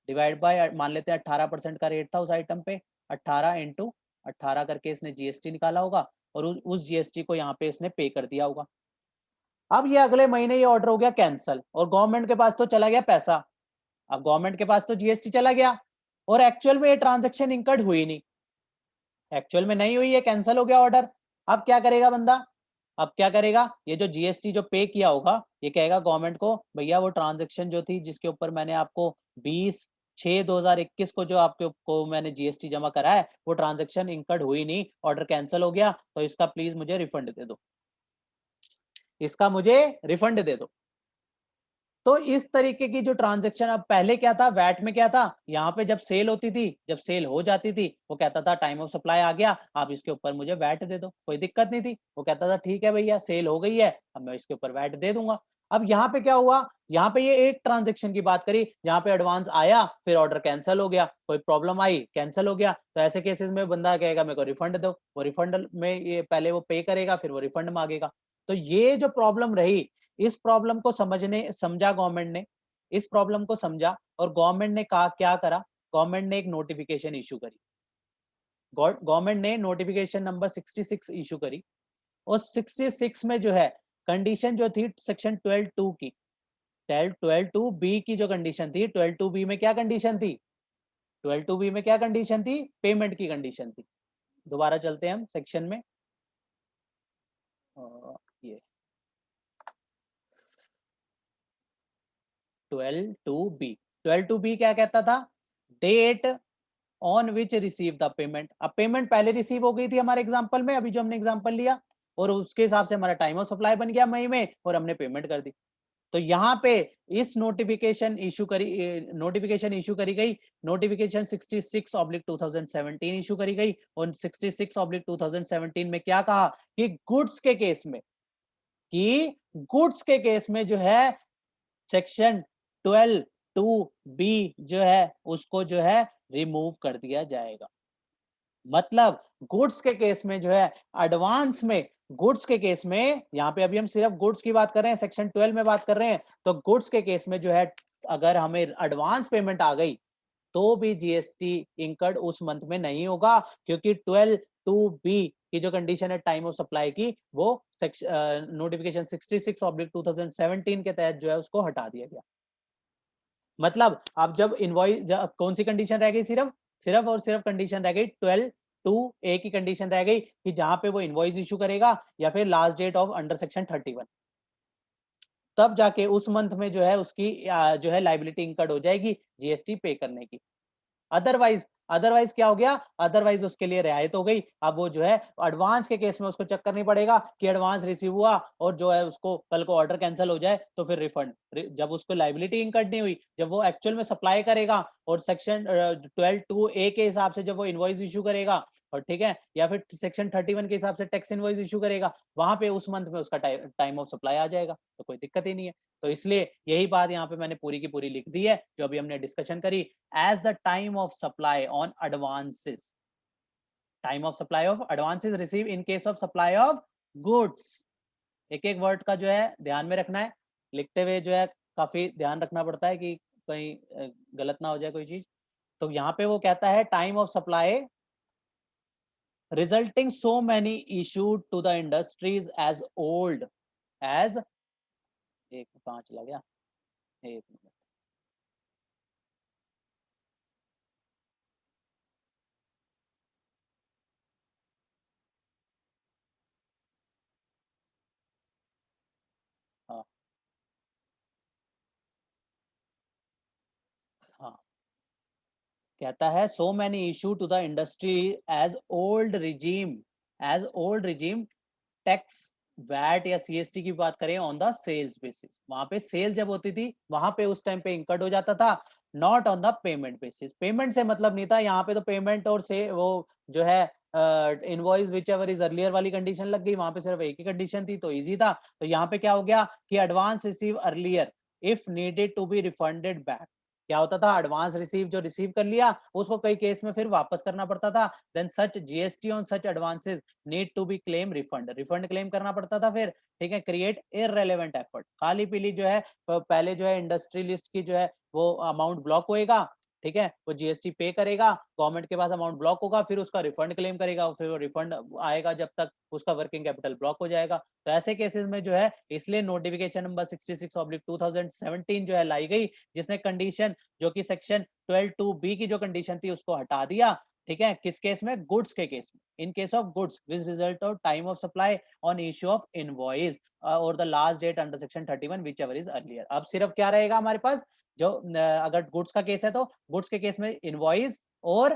डिवाइड बाय मान लेते हैं 18% का रेट था उस आइटम पे, 18 इंटू 18 करके इसने जीएसटी निकाला होगा, और उस जीएसटी को यहाँ पे इसने पे कर दिया होगा। अब ये अगले महीने ये ऑर्डर हो गया कैंसल, और गवर्नमेंट के पास तो चला गया पैसा। अब गवर्नमेंट के पास तो जीएसटी चला गया, और एक्चुअल में ये ट्रांजेक्शन इंकर्ड हुई नहीं, एक्चुअल में नहीं हुई है, कैंसिल हो गया ऑर्डर। अब क्या करेगा बंदा, अब क्या करेगा, ये जो जीएसटी जो पे किया होगा, ये कहेगा गवर्नमेंट को भैया वो ट्रांजैक्शन जो थी जिसके ऊपर मैंने आपको 20/6/2021 को जो आपके को मैंने जीएसटी जमा करा है, वो ट्रांजैक्शन इंकर्ड हुई नहीं, ऑर्डर कैंसिल हो गया, तो इसका प्लीज मुझे रिफंड दे दो, इसका मुझे रिफंड दे दो। तो इस तरीके की जो ट्रांजैक्शन, अब पहले क्या था वैट में, क्या था यहाँ पे जब सेल होती थी, जब सेल हो जाती थी, वो कहता था टाइम ऑफ सप्लाई आ गया, आप इसके ऊपर मुझे वैट दे दो, कोई दिक्कत नहीं थी। वो कहता था ठीक है भैया सेल हो गई है, अब मैं इसके ऊपर वैट दे दूंगा। अब यहाँ पे क्या हुआ, यहाँ पे ये एक ट्रांजेक्शन की बात करी जहाँ पे एडवांस आया, फिर ऑर्डर कैंसिल हो गया, कोई प्रॉब्लम आई, कैंसिल हो गया, तो ऐसे केसेस में बंदा कहेगा मेरे को रिफंड दो, वो रिफंड में ये पहले वो पे करेगा, फिर वो रिफंड मांगेगा। तो ये जो प्रॉब्लम रही, इस प्रॉब्लम को समझा गवर्नमेंट ने, इस प्रॉब्लम को समझा, और गवर्नमेंट ने कहा क्या करा, गवर्नमेंट ने एक नोटिफिकेशन इशू करी, गवर्नमेंट ने नोटिफिकेशन नंबर 66 इशू करी। और 66 में जो है कंडीशन जो थी सेक्शन 12(2) की, 12(2)(b) की जो कंडीशन थी, 12(2)(b) में क्या कंडीशन थी, 12(2)(b) में क्या कंडीशन थी, पेमेंट की कंडीशन थी। दोबारा चलते हैं हम सेक्शन में, ये 12(2)(b), 12(2)(b) क्या कहता था, date on which receive the payment. अब पेमेंट पहले रिसीव हो गई थी हमारे एग्जांपल में, अभी जो हमने एग्जांपल लिया, और उसके हिसाब से हमारा टाइम ऑफ सप्लाई बन गया मई में, और हमने पेमेंट कर दी। तो यहाँ पे इस नोटिफिकेशन इशू करी गई, नोटिफिकेशन 66/2017 इशू करी गई, और 66/2017 में क्या कहा कि गुड्स के केस में, कि गुड्स के केस में जो है सेक्शन 12(2)(b) जो है उसको जो है रिमूव कर दिया जाएगा। मतलब गुड्स के केस में जो है एडवांस में गुड्स के केस में यहाँ पे अभी हम सिर्फ गुड्स की बात कर रहे हैं, सेक्शन 12 में बात कर रहे हैं, तो गुड्स के केस में जो है अगर हमें एडवांस पेमेंट आ गई तो भी जीएसटी इंकर्ड उस मंथ में नहीं होगा, क्योंकि 12(2)(b की जो कंडीशन है टाइम ऑफ सप्लाई की, वो नोटिफिकेशन 66/2017 के तहत जो है उसको हटा दिया गया। मतलब अब जब इनवॉइस, कौन सी कंडीशन रह गई, सिर्फ सिर्फ और सिर्फ कंडीशन रह गई 12(2)(a) की कंडीशन रह गई कि जहां पे वो इनवॉइस इशू करेगा या फिर last date of under section 31, तब जाके उस मंथ में जो है उसकी जो है लाइबिलिटी इंकर्ड हो जाएगी जीएसटी पे करने की। अदरवाइज अदरवाइज क्या हो गया, अदरवाइज उसके लिए रियायत हो गई। अब वो जो है एडवांस के केस में उसको चेक करनी पड़ेगा कि एडवांस रिसीव हुआ और जो है उसको कल को ऑर्डर कैंसिल हो जाए तो फिर रिफंड, जब उसको लाइबिलिटी इंकर्ड नहीं हुई, जब वो एक्चुअल में सप्लाई करेगा और सेक्शन 12(2)(a) के हिसाब से जब वो इनवॉइस इशू करेगा, और ठीक है, या फिर सेक्शन 31 के हिसाब से टैक्स इनवॉइस इशू करेगा, वहां पे उस मंथ में उसका टाइम ऑफ सप्लाई आ जाएगा, तो कोई दिक्कत ही नहीं है। तो इसलिए यही बात यहाँ पे मैंने पूरी की पूरी लिख दी है जो अभी हमने डिस्कशन करी। as the time of supply on advances, time of supply of advances received in case of supply of goods। एक एक वर्ड का जो है ध्यान में रखना है, लिखते हुए जो है काफी ध्यान रखना पड़ता है कि कहीं गलत ना हो जाए कोई चीज। तो यहाँ पे वो कहता है time of supply resulting so many issued to the industries as old as, एक कहाँ चला गया, एक मिनट, हाँ हाँ, कहता है so many issue to the industry as old regime, as old regime tax, VAT या सीएसटी की बात करें ऑन द सेल्स बेसिस, वहां पे सेल जब होती थी वहां पे उस टाइम पे इंकर्ड हो जाता था, not on the payment basis. Payment से मतलब नहीं था यहाँ पे, तो पेमेंट और से वो जो है invoice which ever is earlier वाली कंडीशन लग गई, वहां पे सिर्फ एक ही कंडीशन थी तो इजी था। तो यहाँ पे क्या हो गया कि advance receive earlier if needed to be refunded back, क्या होता था, एडवांस रिसीव जो रिसीव कर लिया उसको कई केस में फिर वापस करना पड़ता था, then such GST on such advances need to be claim refund, refund claim करना पड़ता था फिर, ठीक है, क्रिएट इररेलेवेंट एफर्ट, खाली पीली जो है पहले जो है इंडस्ट्रियलिस्ट की जो है वो अमाउंट ब्लॉक होएगा, ठीक है, वो जीएसटी पे करेगा, गवर्नमेंट के पास अमाउंट ब्लॉक होगा, फिर उसका रिफंड क्लेम करेगा, फिर वो रिफंड आएगा जब तक उसका वर्किंग कैपिटल ब्लॉक हो जाएगा। तो ऐसे केसेस में जो है इसलिए नोटिफिकेशन नंबर 66/2017 जो है लाई गई, जिसने कंडीशन जो कि सेक्शन 12(2)(b) की जो कंडीशन थी उसको हटा दिया, ठीक है, किस केस में, गुड्स के केस में, in case of goods which result of time of supply on issue of invoice और the last date under section 31 whichever is earlier. अब सिर्फ क्या रहेगा हमारे पास, जो अगर गुड्स का केस है तो गुड्स के केस में इनवॉइस और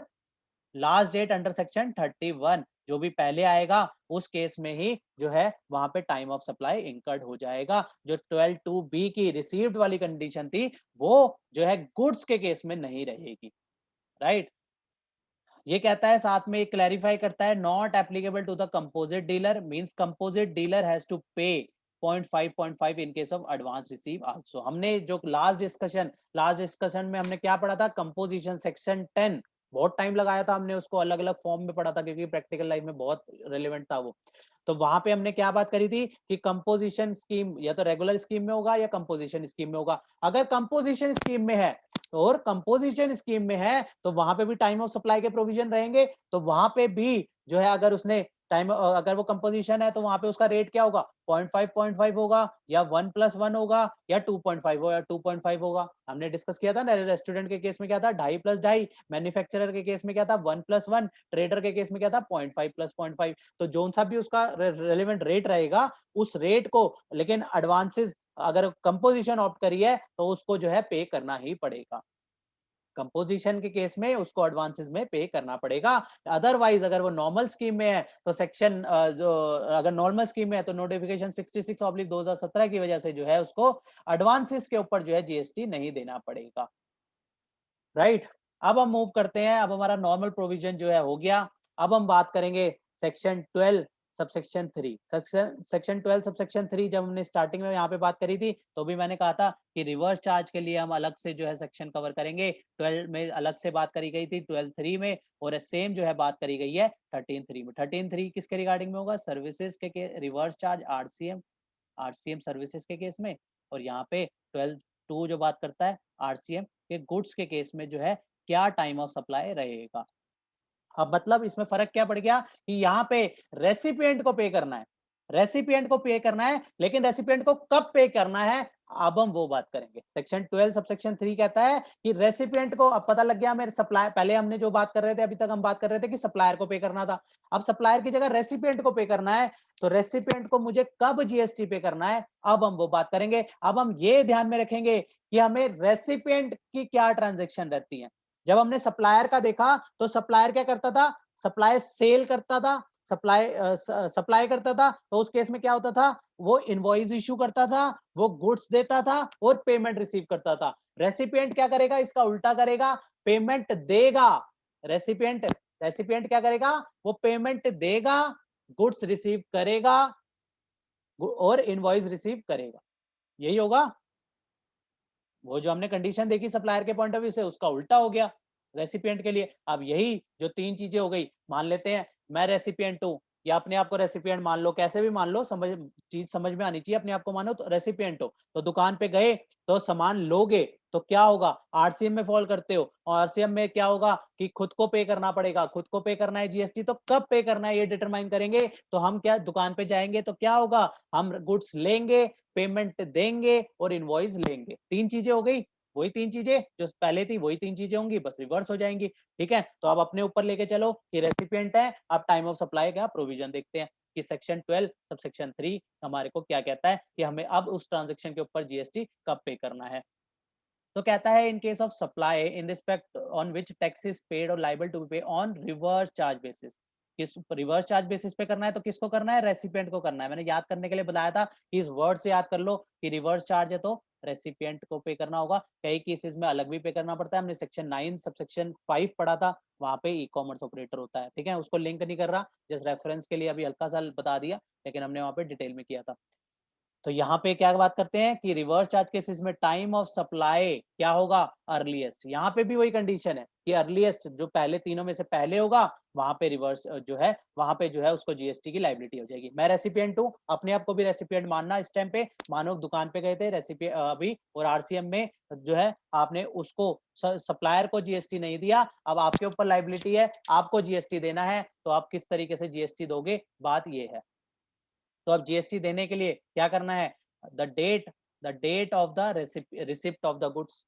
लास्ट डेट अंडर सेक्शन 31 जो भी पहले आएगा उस केस में ही जो है वहां पे टाइम ऑफ सप्लाई इंकर्ड हो जाएगा। जो 12(2)(b) की रिसीव्ड वाली कंडीशन थी वो जो है गुड्स के केस में नहीं रहेगी, राइट। ये कहता है साथ में क्लैरिफाई करता है, not applicable to the composite dealer, means composite dealer has to pay 0.5 in case of advance receive also. हमने जो लास्ट डिस्कशन में हमने क्या पढ़ा था, कंपोजिशन सेक्शन 10, बहुत टाइम लगाया था हमने उसको, अलग अलग फॉर्म में पढ़ा था क्योंकि प्रैक्टिकल लाइफ में बहुत रिलेवेंट था वो। तो वहां पे हमने क्या बात करी थी कि कंपोजिशन स्कीम या तो रेगुलर स्कीम में होगा या कंपोजिशन स्कीम में होगा। अगर कंपोजिशन स्कीम में है और कंपोजिशन स्कीम में है तो वहां पे भी टाइम ऑफ सप्लाई के प्रोविजन रहेंगे, तो वहां पे भी जो है अगर उसने टाइम, अगर वो कंपोजिशन है तो वहां पे उसका रेट क्या होगा, 0.5 होगा या 1+1 होगा या 2.5 होगा, 2.5 होगा। हमने डिस्कस किया था ना, रेस्टोरेंट के केस में क्या था 2.5+2.5, मैन्युफैक्चरर के केस में क्या था 1+1, ट्रेडर के केस में क्या था 0.5+0.5। तो जोन सा भी उसका रेलिवेंट रेट रहेगा उस रेट को, लेकिन एडवांसेस अगर कंपोजिशन ऑप्ट करी है तो उसको जो है पे करना ही पड़ेगा, कंपोजिशन के केस में उसको एडवांसेस में पे करना पड़ेगा। अदरवाइज अगर वो नॉर्मल स्कीम में है तो सेक्शन जो अगर नॉर्मल स्कीम में है तो नोटिफिकेशन 66/2017 की वजह से जो है उसको एडवांसेस के ऊपर जो है जीएसटी नहीं देना पड़ेगा, राइट। अब हम मूव करते हैं, अब हमारा नॉर्मल प्रोविजन जो है हो गया। अब हम बात करेंगे सेक्शन 12 सबसेक्शन 3, सेक्शन 12 सबसेक्शन 3 जब हमने स्टार्टिंग में यहाँ पे बात करी थी, तो भी मैंने कहा था कि रिवर्स चार्ज के लिए हम अलग से जो है सेक्शन कवर करेंगे। 12 में अलग से बात करी गई थी, 12(3) में, और सेम जो है बात करी गई है 13(3) में। 13(3) किसके रिगार्डिंग में होगा? सर्विसेज के रिवर्स चार्ज आरसीएम सर्विसेज के केस में, और यहाँ पे 12(2) जो बात करता है आरसीएम के गुड्स के केस में जो है क्या टाइम ऑफ सप्लाई रहेगा। अब मतलब इसमें फर्क क्या पड़ गया कि यहाँ पे रेसिपिएंट को पे करना है, रेसिपिएंट को पे करना है, लेकिन रेसिपिएंट को कब पे करना है, अब हम वो बात करेंगे। सेक्शन 12 सबसेक्शन 3 कहता है कि रेसिपिएंट को, अब पता लग गया मेरे सप्लाई, पहले हमने जो बात कर रहे थे, अभी तक हम बात कर रहे थे कि सप्लायर को पे करना था, अब सप्लायर की जगह रेसिपिएंट को पे करना है, तो रेसिपिएंट को मुझे कब जीएसटी पे करना है, अब हम वो बात करेंगे। अब हम ये ध्यान में रखेंगे कि हमें रेसिपिएंट की क्या ट्रांजेक्शन रहती है। जब हमने सप्लायर का देखा तो सप्लायर क्या करता था, सप्लाई सेल करता था, सप्लाई करता था, तो उस केस में क्या होता था, वो इनवॉइस इशू करता था, वो गुड्स देता था और पेमेंट रिसीव करता था। रेसिपिएंट क्या करेगा, इसका उल्टा करेगा, पेमेंट देगा। रेसिपिएंट रेसिपिएंट क्या करेगा, वो पेमेंट देगा, गुड्स रिसीव करेगा और इनवॉइस रिसीव करेगा। यही होगा। वो जो हमने कंडीशन देखी सप्लायर के पॉइंट ऑफ व्यू से, उसका उल्टा हो गया रेसिपिएंट के लिए। अब यही जो तीन चीजें हो गई, मान लेते हैं मैं रेसिपिएंट हूं, या अपने आप को रेसिपिएंट मान लो, कैसे भी मान लो, चीज समझ में आनी चाहिए, अपने आप को मानो तो रेसिपिएंट हो, तो दुकान पे गए तो सामान लोगे तो क्या होगा, आरसीएम में फॉल करते हो, और आरसीएम में क्या होगा कि खुद को पे करना पड़ेगा, खुद को पे करना है जीएसटी, तो कब पे करना है ये डिटरमाइन करेंगे। तो हम क्या दुकान पे जाएंगे तो क्या होगा, हम गुड्स लेंगे, पेमेंट देंगे और इनवॉइस लेंगे। तीन चीजें हो गई, वही तीन चीजें जो पहले थी वही तीन चीजें होंगी, बस रिवर्स हो जाएंगी। ठीक है, तो अब अपने ऊपर लेके चलो कि रेसिपिएंट है, अब टाइम ऑफ सप्लाई का प्रोविजन देखते हैं कि सेक्शन 12 सबसेक्शन 3 हमारे को क्या कहता है कि हमें अब उस ट्रांजेक्शन के ऊपर जीएसटी कब पे करना है। तो कहता है इन case of supply in respect on which tax is paid और लाइबल टू बी पे ऑन रिवर्स चार्ज बेसिस। किस रिवर्स चार्ज बेसिस पे करना है, तो किसको करना है, रेसिपिएंट को करना है। मैंने याद करने के लिए बताया था कि इस वर्ड से याद कर लो कि रिवर्स चार्ज है तो रेसिपिएंट को पे करना होगा। कई केसेस में अलग भी पे करना पड़ता है, हमने सेक्शन 9 सबसेक्शन 5 पढ़ा था, वहां पे ई कॉमर्स ऑपरेटर होता है। ठीक है, उसको लिंक नहीं कर रहा, जस्ट रेफरेंस के लिए अभी हल्का सा बता दिया, लेकिन हमने वहां पे डिटेल में किया था। तो यहाँ पे क्या बात करते हैं कि रिवर्स चार्ज केसेस में टाइम ऑफ सप्लाई क्या होगा, अर्लीस्ट। यहाँ पे भी वही कंडीशन है कि अर्लीस्ट जो पहले तीनों में से पहले होगा, वहां पे रिवर्स जो है, वहां पे जो है उसको जीएसटी की लायबिलिटी हो जाएगी। मैं रेसिपिएंट हूँ, अपने आप को भी रेसिपिएंट मानना। इस टाइम पे मानो दुकान पे गए थे रेसिपिएंट अभी, और आरसीएम में जो है आपने उसको सप्लायर को जीएसटी नहीं दिया, अब आपके ऊपर लायबिलिटी है, आपको जीएसटी देना है, तो आप किस तरीके से जीएसटी दोगे, बात ये है। तो अब जीएसटी देने के लिए क्या करना है, the date of the receipt of the goods,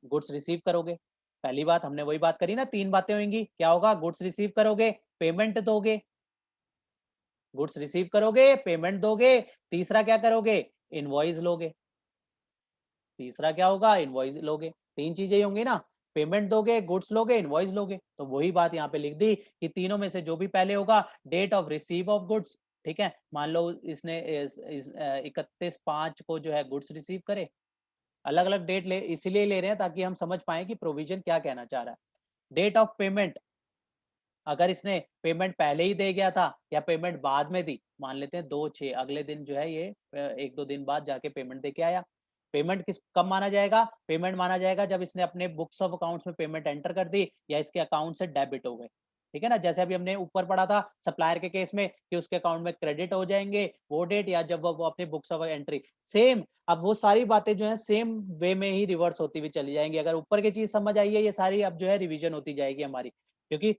goods receive करोगे। पहली बात हमने वही बात करी ना, तीन बातें होंगी, क्या होगा, गुड्स रिसीव करोगे, पेमेंट दोगे, गुड्स रिसीव करोगे, पेमेंट दोगे, तीसरा क्या करोगे, इनवॉइस लोगे, तीसरा क्या होगा, इनवॉइस लोगे। तीन चीजें ही होंगी ना, पेमेंट दोगे, गुड्स लोगे, इनवॉइस लोगे। तो वही बात यहाँ पे लिख दी कि तीनों में से जो भी पहले होगा, date of receive of goods. ठीक है, मान लो इसने 31/5 को जो है गुड्स रिसीव करे, अलग अलग डेट ले इसीलिए ले रहे हैं ताकि हम समझ पाए कि प्रोविजन क्या कहना चाह रहा है। डेट ऑफ पेमेंट, अगर इसने पेमेंट पहले ही दे गया था या पेमेंट बाद में दी, मान लेते हैं 2/6, अगले दिन जो है ये 1-2 दिन बाद जाके पेमेंट दे के आया, पेमेंट किस कब माना जाएगा, पेमेंट माना जाएगा जब इसने अपने बुक्स ऑफ अकाउंट्स में पेमेंट एंटर कर दी या इसके अकाउंट से डेबिट हो गए। ठीक है ना, जैसे अभी हमने ऊपर पढ़ा था सप्लायर के केस में कि उसके अकाउंट में क्रेडिट हो जाएंगे वो डेट, या जब वो अपने बुक्स ऑफ एंट्री, सेम। अब वो सारी बातें जो है सेम वे में ही रिवर्स होती हुई चली जाएंगी। अगर ऊपर की चीज समझ आई है, ये सारी अब जो है रिवीजन होती जाएगी हमारी, क्योंकि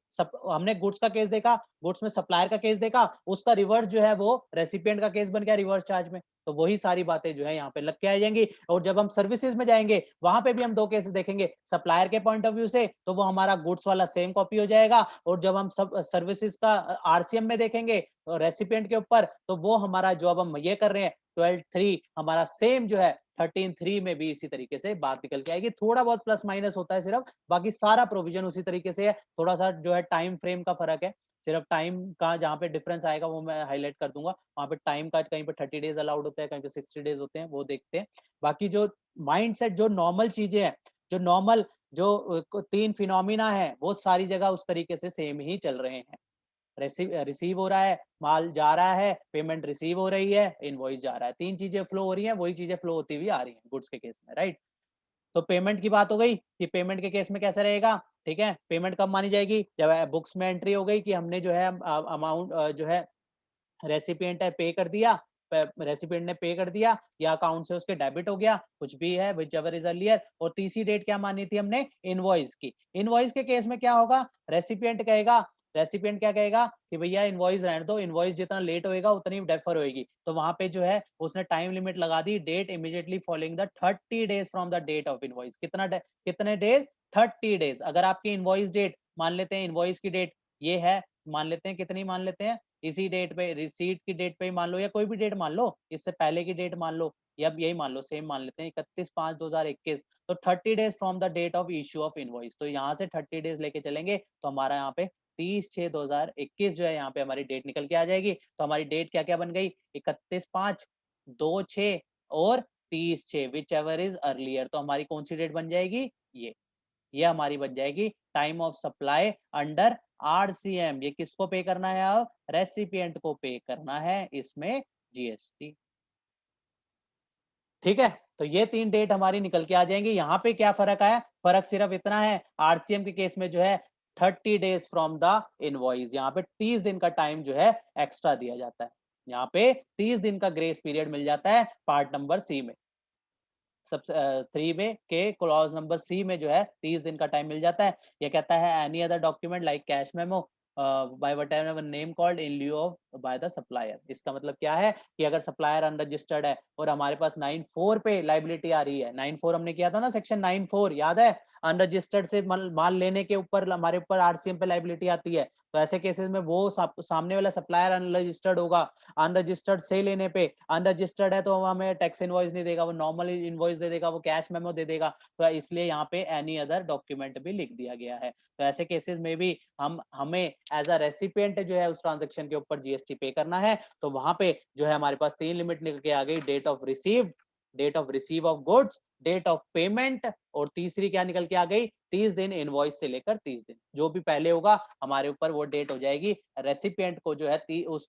हमने गुड्स का केस देखा, गुड्स में सप्लायर का केस देखा, उसका रिवर्स जो है वो रेसिपिएंट का केस बन गया रिवर्स चार्ज में। तो वही सारी बातें जो है यहाँ पे लग के आ जाएंगी। और जब हम सर्विसेज में जाएंगे वहां पे भी हम दो केस देखेंगे, सप्लायर के पॉइंट ऑफ व्यू से तो वो हमारा गुड्स वाला सेम कॉपी हो जाएगा, और जब हम सब सर्विसेज का आरसीएम में देखेंगे रेसिपिएंट के ऊपर, तो वो हमारा जो अब हम ये कर रहे हैं 12(3) हमारा सेम जो है 13(3) में भी इसी तरीके से बात निकल के आएगी। थोड़ा बहुत प्लस माइनस होता है सिर्फ, बाकी सारा प्रोविजन उसी तरीके से है। थोड़ा सा जो है टाइम फ्रेम का फर्क है, सिर्फ टाइम का जहाँ पे डिफरेंस आएगा वो मैं हाईलाइट कर दूंगा। वहां पे टाइम का कहीं पे 30 डेज अलाउड होता है, कहीं पे 60 डेज होते हैं, वो देखते हैं। बाकी जो माइंड सेट, जो नॉर्मल चीजें हैं, जो नॉर्मल जो तीन फिनोमिना है, वो सारी जगह उस तरीके से सेम ही चल रहे हैं। रिसीव हो रहा है, माल जा रहा है, पेमेंट रिसीव हो रही है, इनवॉइस जा रहा है, तीन चीजें फ्लो हो रही हैं, वही चीजें फ्लो होती हुई आ रही हैं गुड्स के केस में, राइट। तो पेमेंट की बात हो गई कि पेमेंट के केस में कैसे रहेगा, ठीक है। पेमेंट कब मानी जाएगी, जब बुक्स में एंट्री हो गई कि हमने जो है अमाउंट जो है रेसिपिएंट है पे कर दिया, रेसिपिएंट ने पे कर दिया या अकाउंट से उसके डेबिट हो गया, कुछ भी है विच एवर इज अर्लियर। और तीसरी डेट क्या मानी थी हमने, इनवॉइस की। इनवॉइस के केस में क्या होगा, रेसिपिएंट कहेगा, रेसिपिएंट क्या कहेगा कि भैया इनवॉइस रहने दो, इनवॉइस जितना लेट होएगा उतनी डेफर होएगी। तो वहां पे जो है उसने टाइम लिमिट लगा दी, date immediately following the 30 days from the date of invoice. कितने डेज, 30 डेज। अगर आपकी इनवॉइस डेट मान लेते हैं, इनवॉइस की डेट ये है, मान लेते हैं कितनी मान लेते हैं, इसी डेट पे, रिसीट की डेट पे ही मान लो, या कोई भी डेट मान लो, इससे पहले की डेट मान लो, या यही मान लो, सेम मान लेते हैं 31/5/2021। तो 30 days from the date of issue of invoice. तो यहाँ से 30 डेज लेके चलेंगे तो हमारा यहाँ पे 30/6/2021 जो है यहाँ पे हमारी डेट निकल के आ जाएगी। तो हमारी डेट क्या क्या बन गई, 31/5/26 और 30/6 विच एवर इज अर्लियर। तो हमारी कौन सी डेट बन जाएगी, ये हमारी बन जाएगी time of supply under RCM. ये किसको पे करना है, अब रेसिपिएंट को पे करना है इसमें जीएसटी, ठीक है। तो ये तीन डेट हमारी निकल के आ जाएंगी। यहाँ पे क्या फर्क आया, फर्क सिर्फ इतना है, आरसीएम के केस में जो है 30 डेज फ्रॉम द इनवॉइस, यहाँ पे 30 दिन का टाइम जो है एक्स्ट्रा दिया जाता है, यहाँ पे 30 दिन का ग्रेस पीरियड मिल जाता है पार्ट नंबर सी में। सब 3 में के क्लॉज नंबर सी में जो है 30 दिन का टाइम मिल जाता है। ये कहता है any other document like cash memo by whatever name called in lieu of by the supplier. इसका मतलब क्या है कि अगर सप्लायर अनरजिस्टर्ड है और हमारे पास 94 पे लाइबिलिटी आ रही है, 94 हमने किया था ना, सेक्शन 94 याद है, अनरजिस्टर्ड से माल लेने के ऊपर हमारे ऊपर आरसीएम पे लाइबिलिटी आती है। तो ऐसे केसेस में वो सामने वाला सप्लायर अनरजिस्टर्ड होगा, अनरजिस्टर्ड से लेने पे, अनरजिस्टर्ड है तो हमें टैक्स इनवॉइस नहीं देगा, वो नॉर्मल इनवॉइस दे देगा, वो कैश मेमो दे देगा। तो इसलिए यहाँ पे एनी अदर डॉक्यूमेंट भी लिख दिया गया है। तो ऐसे केसेस में भी हमें एज अ रेसिपिएंट जो है उस ट्रांजेक्शन के ऊपर जीएसटी पे करना है। तो वहां पे जो है हमारे पास तीन लिमिट निकल के आ गई, date of receive, date of receive of goods, date of payment, और तीसरी क्या निकल के आ गई, 30 दिन इनवॉइस से लेकर 30 दिन, जो भी पहले होगा हमारे ऊपर वो डेट हो जाएगी। रेसिपिएंट को जो है उस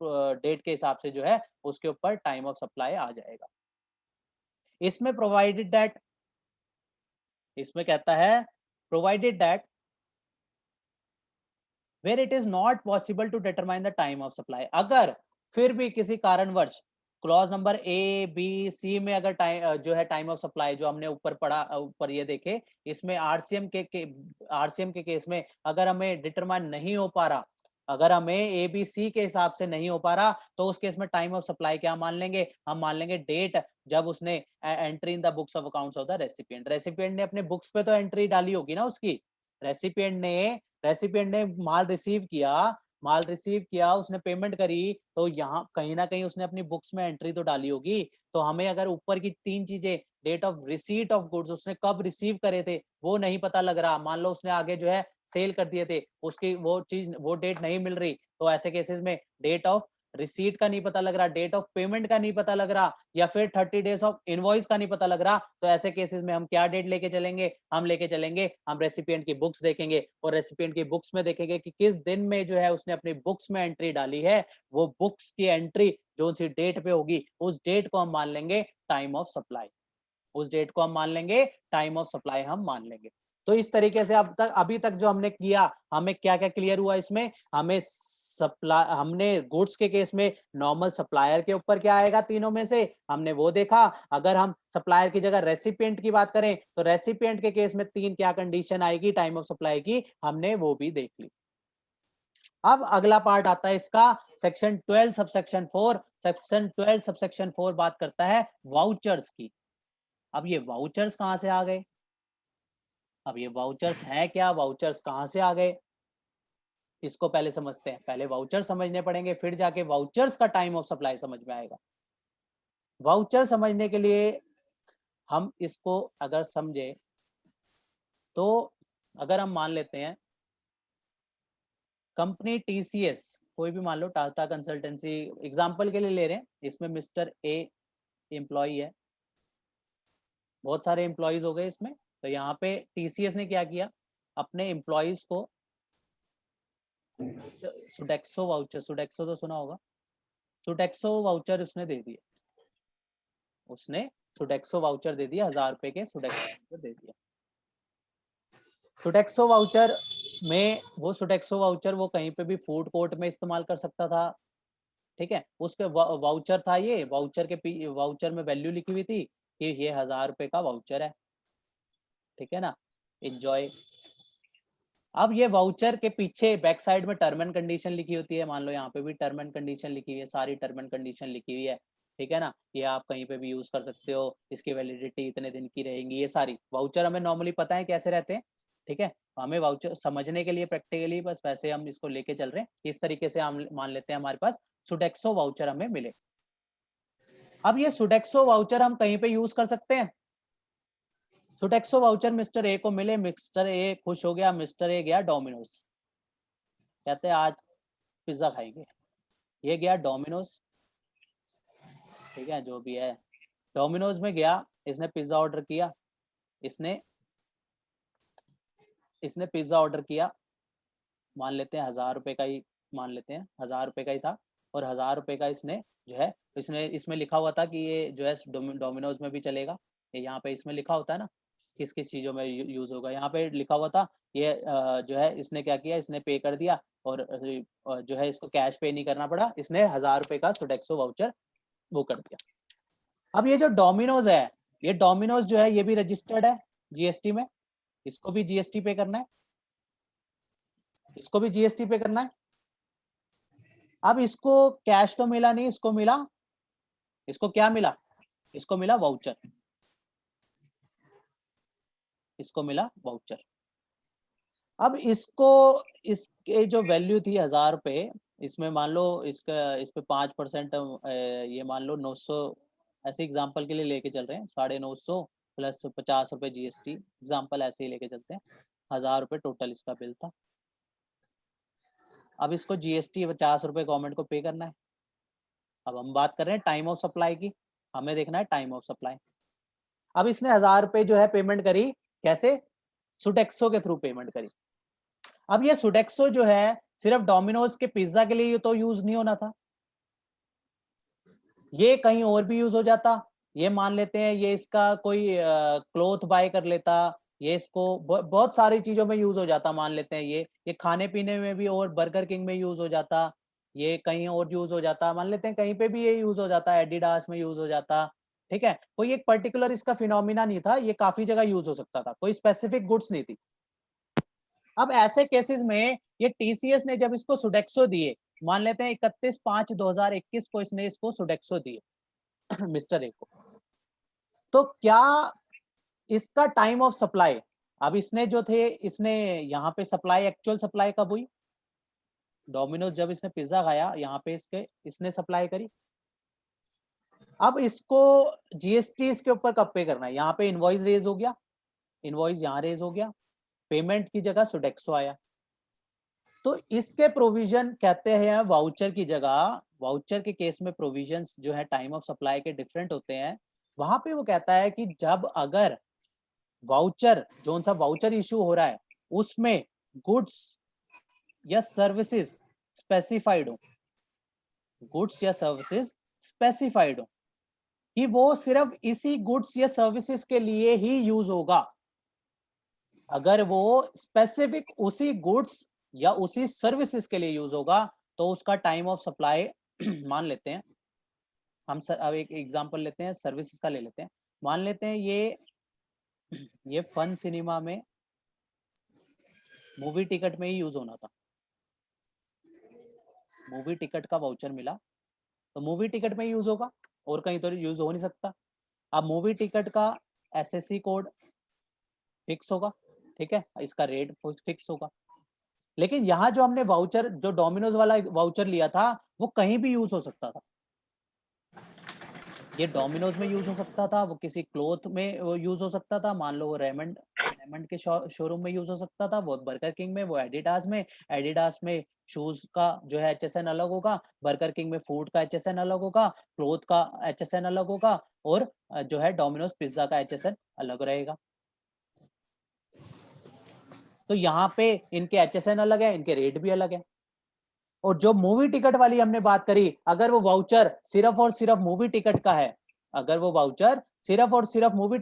डेट के हिसाब से जो है उसके ऊपर टाइम ऑफ सप्लाई आ जाएगा। इसमें प्रोवाइडेड दैट, इसमें कहता है provided that where it is not possible to determine the time of supply. अगर फिर भी किसी कारणवश clause number A B C में अगर टाइम जो है टाइम ऑफ सप्लाई जो हमने ऊपर पढ़ा, ऊपर ये देखे, इसमें आरसीएम के केस में अगर हमें डिटरमाइन नहीं हो पा रहा, अगर हमें ए बी सी के हिसाब से नहीं हो पा रहा, तो उस केस में टाइम ऑफ सप्लाई क्या मान लेंगे, हम मान लेंगे डेट जब उसने entry in the books of accounts of the recipient. Recipient ने अपने बुक्स पे तो एंट्री डाली होगी ना उसकी, रेसिपिएंट ने माल रिसीव किया, माल रिसीव किया, उसने पेमेंट करी, तो यहाँ कहीं ना कहीं उसने अपनी बुक्स में एंट्री तो डाली होगी। तो हमें अगर ऊपर की तीन चीजें, date of receipt of goods, उसने कब रिसीव करे थे वो नहीं पता लग रहा, मान लो उसने आगे जो है सेल कर दिए थे, उसकी वो चीज, वो डेट नहीं मिल रही, तो ऐसे केसेस में डेट ऑफ रिसीट का नहीं पता लग रहा, डेट ऑफ पेमेंट का नहीं पता लग रहा, या फिर 30 डेज ऑफ इनवॉइस का नहीं पता लग रहा, तो ऐसे केसेस में हम क्या डेट लेके चलेंगे, हम रेसिपिएंट की बुक्स देखेंगे, और रेसिपिएंट की बुक्स में देखेंगे कि किस दिन में जो है उसने अपनी बुक्स में एंट्री डाली है, वो बुक्स की एंट्री जो सी डेट पे होगी, उस डेट को हम मान लेंगे टाइम ऑफ सप्लाई, उस डेट को हम मान लेंगे टाइम ऑफ सप्लाई हम मान लेंगे। तो इस तरीके से अब तक, अभी तक जो हमने किया, हमें क्या क्या क्लियर हुआ इसमें, हमें सप्लाई, हमने गुड्स के केस में नॉर्मल सप्लायर के ऊपर क्या आएगा तीनों में से हमने वो देखा। अगर हम सप्लायर की जगह रेसिपिएंट की बात करें तो रेसिपिएंट के केस में तीन क्या कंडीशन आएगी टाइम ऑफ सप्लाई की, हमने वो भी देख ली। अब अगला पार्ट आता है इसका, सेक्शन 12 सबसेक्शन 4। सेक्शन 12 सबसेक्शन 4 बात करता है वाउचर्स की। अब ये वाउचर्स कहां से आ गए, अब ये वाउचर्स है क्या, वाउचर्स कहां से आ गए, इसको पहले समझते हैं। पहले वाउचर समझने पड़ेंगे, फिर जाके वाउचर्स का टाइम ऑफ सप्लाई समझ में आएगा। वाउचर समझने के लिए हम इसको अगर समझे तो, अगर हम मान लेते हैं कंपनी टीसीएस, कोई भी मान लो, टाटा कंसल्टेंसी एग्जांपल के लिए ले रहे हैं, इसमें मिस्टर ए एम्प्लॉय है, बहुत सारे एम्प्लॉयज हो गए इसमें। तो यहाँ पे टीसीएस ने क्या किया, अपने एम्प्लॉयज को सुडेक्सो वाउचर, सुडेक्सो तो सुना होगा, सुडेक्सो वाउचर उसने दे दिए, उसने सुडेक्सो वाउचर दे दिया, 1000 रुपए के सुडेक्सो वाउचर दे दिया। सुडेक्सो वाउचर में वो सुडेक्सो वाउचर वो कहीं पे भी फूड कोर्ट में इस्तेमाल कर सकता था, ठीक है। उसके वाउचर था, ये वाउचर के वाउचर में वैल्यू लिखी हुई थी कि ये 1000 रुपए का वाउचर है, ठीक है ना, एंजॉय। अब ये वाउचर के पीछे बैक साइड में टर्म एंड कंडीशन लिखी होती है, मान लो यहाँ पे भी टर्म एंड कंडीशन लिखी हुई है, सारी टर्म एंड कंडीशन लिखी हुई है, ठीक है ना। ये आप कहीं पे भी यूज कर सकते हो, इसकी वैलिडिटी इतने दिन की रहेगी, ये सारी वाउचर हमें नॉर्मली पता है कैसे रहते हैं, ठीक है। हमें वाउचर समझने के लिए प्रैक्टिकली बस वैसे हम इसको लेके चल रहे हैं, इस तरीके से हम मान लेते हैं हमारे पास सुडेक्सो वाउचर हमें मिले। अब ये सुडेक्सो वाउचर हम कहीं पे यूज कर सकते हैं। सुडेक्सो वाउचर मिस्टर ए को मिले, मिस्टर ए खुश हो गया, मिस्टर ए गया डोमिनोज, कहते हैं आज पिज्जा खाएंगे, ये गया डोमिनोज, ठीक है, जो भी है डोमिनोज में गया, इसने पिज्जा ऑर्डर किया, इसने पिज्जा ऑर्डर किया, मान लेते हैं 1000 रुपए का ही, मान लेते हैं 1000 रुपए का ही था, और 1000 रुपए का इसने जो है, इसने इसमें लिखा हुआ था कि ये जो है डोमिनोज में भी चलेगा, ये यहाँ पे इसमें लिखा होता है ना किस किस चीजों में यूज होगा, यहाँ पे लिखा हुआ था। ये जो है इसने क्या किया, इसने पे कर दिया, और जो है इसको कैश पे नहीं करना पड़ा, इसने 1000 रुपए का सुडेक्सो वाउचर वो कर दिया। अब ये जो डोमिनोज है, ये डोमिनोज जो है ये भी रजिस्टर्ड है जीएसटी में, इसको भी जीएसटी पे करना है, इसको भी जीएसटी पे करना है। अब इसको कैश तो मिला नहीं, इसको मिला, इसको क्या मिला, इसको मिला वाउचर, इसको मिला वाउचर। अब इसको, इसके जो वैल्यू थी 1000 रुपए, इसमें मान लो इसका इस पे 5% ये मान लो 900, ऐसे एग्जांपल के लिए लेके चल रहे हैं, 950 प्लस 50 रुपए जीएसटी, एग्जांपल ऐसे ही लेके चलते हैं, 1000 रुपए टोटल इसका बिल था। अब इसको जीएसटी 50 रुपए गवर्नमेंट को पे करना है। अब हम बात कर रहे हैं टाइम ऑफ सप्लाई की, हमें देखना है टाइम ऑफ सप्लाई। अब इसने 1000 रुपए जो है पेमेंट करी, कैसे, सुडेक्सो के थ्रू पेमेंट करी। अब ये सुडेक्सो जो है सिर्फ डोमिनोज के पिज्जा के लिए तो यूज नहीं होना था, ये कहीं और भी यूज हो जाता। ये मान लेते हैं ये इसका कोई क्लोथ बाय कर लेता, ये इसको बहुत सारी चीजों में यूज हो जाता, मान लेते हैं ये खाने पीने में भी, और बर्गर किंग में यूज हो जाता, ये कहीं और यूज हो जाता, मान लेते हैं कहीं पे भी ये यूज हो जाता, एडिडास में यूज हो जाता, ठीक है। कोई एक पर्टिकुलर इसका फिनोमिना नहीं था, ये काफी जगह यूज हो सकता था, कोई स्पेसिफिक गुड्स नहीं थी। अब ऐसे केसेस में ये टीसीएस ने जब इसको सुडेक्सो दिए, मान लेते हैं 31/5/2021 को इसने इसको सुडेक्सो दिए मिस्टर ए को, तो क्या इसका टाइम ऑफ सप्लाई, अब इसने जो थे, इसने यहाँ पे सप्लाई, एक्चुअल सप्लाई कब हुई, डोमिनोज जब इसने पिज्जा खाया, यहाँ पे इसने सप्लाई करी। अब इसको जीएसटी इसके ऊपर कब पे करना है, यहाँ पे इनवॉइस रेज हो गया, इनवॉइस यहाँ रेज हो गया, पेमेंट की जगह सुडेक्सो आया, तो इसके प्रोविजन कहते हैं वाउचर की जगह, वाउचर के केस में प्रोविजंस जो है टाइम ऑफ सप्लाई के डिफरेंट होते हैं। वहां पे वो कहता है कि जब अगर वाउचर, जो सा वाउचर इशू हो रहा है उसमें गुड्स या सर्विसेज स्पेसिफाइड हो, गुड्स या सर्विसेज स्पेसिफाइड हो कि वो सिर्फ इसी गुड्स या सर्विसेज के लिए ही यूज होगा, अगर वो स्पेसिफिक उसी गुड्स या उसी सर्विसेज के लिए यूज होगा, तो उसका टाइम ऑफ सप्लाई मान लेते हैं हम अब एक एग्जांपल लेते हैं, सर्विसेज का ले लेते हैं, मान लेते हैं ये फन सिनेमा में मूवी टिकट में ही यूज होना था, मूवी टिकट का वाउचर मिला, तो मूवी टिकट में यूज होगा, और कहीं तो यूज हो नहीं सकता। अब मूवी टिकट का एसएससी कोड फिक्स होगा, ठीक है, इसका रेट फिक्स होगा, लेकिन यहाँ जो हमने वाउचर, जो डोमिनोज वाला वाउचर लिया था, वो कहीं भी यूज हो सकता था, ये डोमिनोज में यूज हो सकता था, वो किसी क्लोथ में वो यूज हो सकता था, मान लो वो रेमंड रेमंड के शोरूम में यूज हो सकता था, वो बर्गर किंग में, वो एडिडास में शूज का जो है एचएसएन अलग होगा, बर्गर किंग में फूड का एचएसएन अलग होगा, क्लोथ का एचएसएन अलग होगा, और जो है डोमिनोज पिज्जा का एचएसएन अलग रहेगा। तो यहाँ पे इनके एचएसएन अलग है, इनके रेट भी अलग है, और जो मूवी टिकट वाली हमने बात करी, अगर वो वाउचर सिर्फ और सिर्फ मूवी टिकट का है, अगर वो वाउचर सिर्फ और सिर्फ मूवी